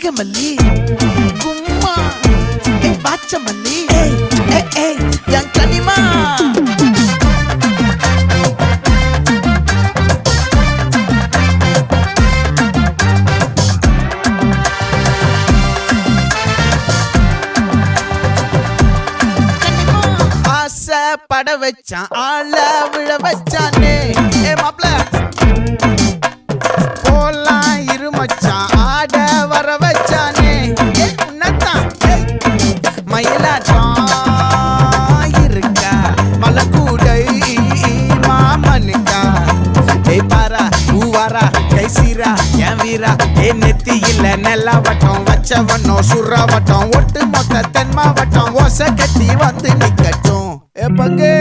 நாகமல்லி கும்மா பாச்சமல்லி என் கனிமா பட வச்சான் ஆள விழ வச்சானே மாப்ள போலாம் இருமச்சான் ஆட வர வச்சானே உன்னத்தான் மயிலாட்டம் இருக்கா மலக்கூடை மாமனுக்கா பாரா பூவாரா கைசீரா என் வீரா நெத்தி இல்ல நெல்லா வட்டம் வச்சவனும் சுறா வட்டம் ஒட்டு மொத்த தென் மாவட்டம் ஓசை கட்டி வந்து நிக்கட்டும் பங்கே